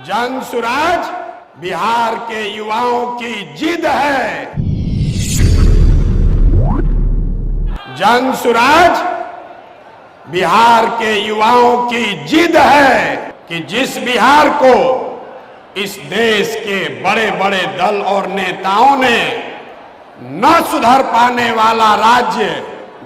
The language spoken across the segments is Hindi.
जन सुराज बिहार के युवाओं की जिद है। जन सुराज बिहार के युवाओं की जिद है कि जिस बिहार को इस देश के बड़े बड़े दल और नेताओं ने न सुधर पाने वाला राज्य,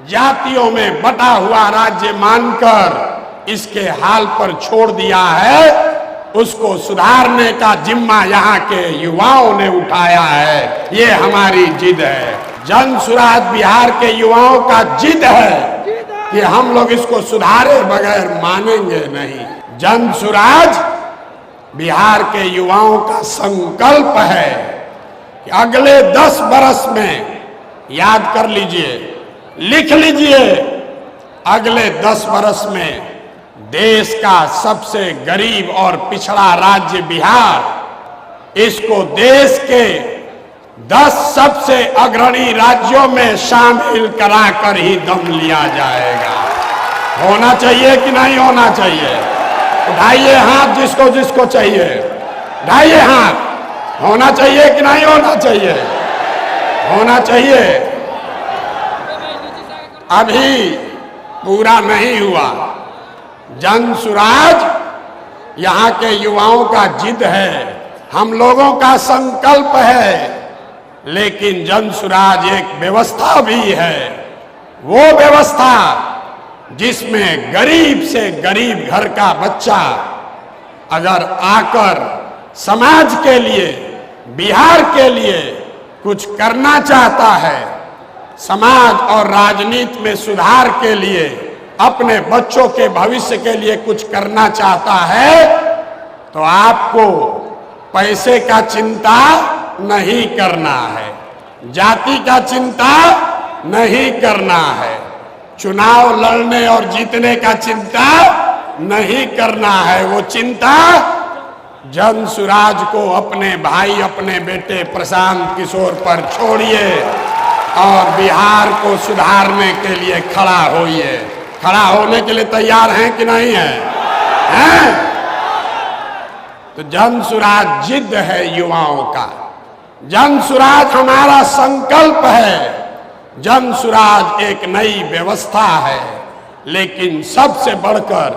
जातियों में बटा हुआ राज्य मानकर इसके हाल पर छोड़ दिया है, उसको सुधारने का जिम्मा यहाँ के युवाओं ने उठाया है। ये हमारी जिद है। जन सुराज बिहार के युवाओं का जिद है कि हम लोग इसको सुधारे बगैर मानेंगे नहीं। जन सुराज बिहार के युवाओं का संकल्प है कि अगले 10 बरस में, याद कर लीजिए, लिख लीजिए, अगले 10 बरस में देश का सबसे गरीब और पिछड़ा राज्य बिहार, इसको देश के 10 सबसे अग्रणी राज्यों में शामिल कराकर ही दम लिया जाएगा। होना चाहिए कि नहीं होना चाहिए? उठाइए हाथ जिसको जिसको चाहिए, उठाइए हाथ। होना चाहिए कि नहीं होना चाहिए? होना चाहिए। अभी पूरा नहीं हुआ। जन सुराज यहाँ के युवाओं का जिद है, हम लोगों का संकल्प है, लेकिन जन सुराज एक व्यवस्था भी है। वो व्यवस्था जिसमें गरीब से गरीब घर का बच्चा अगर आकर समाज के लिए, बिहार के लिए कुछ करना चाहता है, समाज और राजनीति में सुधार के लिए, अपने बच्चों के भविष्य के लिए कुछ करना चाहता है, तो आपको पैसे का चिंता नहीं करना है, जाति का चिंता नहीं करना है, चुनाव लड़ने और जीतने का चिंता नहीं करना है। वो चिंता जन सुराज को, अपने भाई, अपने बेटे प्रशांत किशोर पर छोड़िए और बिहार को सुधारने के लिए खड़ा होइए। खड़ा होने के लिए तैयार हैं कि नहीं हैं? तो जन सुराज जिद है युवाओं का। जन सुराज हमारा संकल्प है। जन सुराज एक नई व्यवस्था है, लेकिन सबसे बढ़कर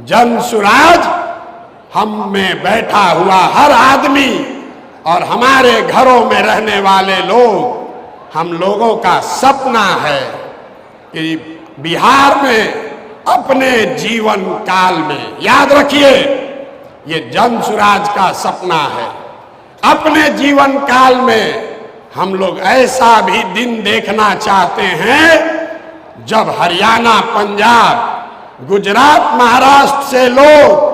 जन सुराज हम में बैठा हुआ हर आदमी और हमारे घरों में रहने वाले लोग, हम लोगों का सपना है कि बिहार में अपने जीवन काल में, याद रखिए, ये जन सुराज का सपना है, अपने जीवन काल में हम लोग ऐसा भी दिन देखना चाहते हैं जब हरियाणा, पंजाब, गुजरात, महाराष्ट्र से लोग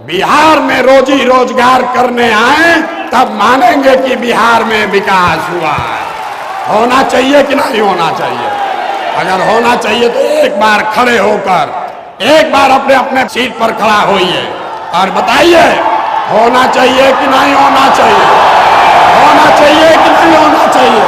बिहार में रोजी रोजगार करने आए, तब मानेंगे कि बिहार में विकास हुआ है। होना चाहिए कि नहीं होना चाहिए? अगर होना चाहिए तो एक बार खड़े होकर, एक बार अपने अपने सीट पर खड़ा होइए और बताइए, होना चाहिए कि नहीं होना चाहिए? होना चाहिए कि नहीं होना चाहिए?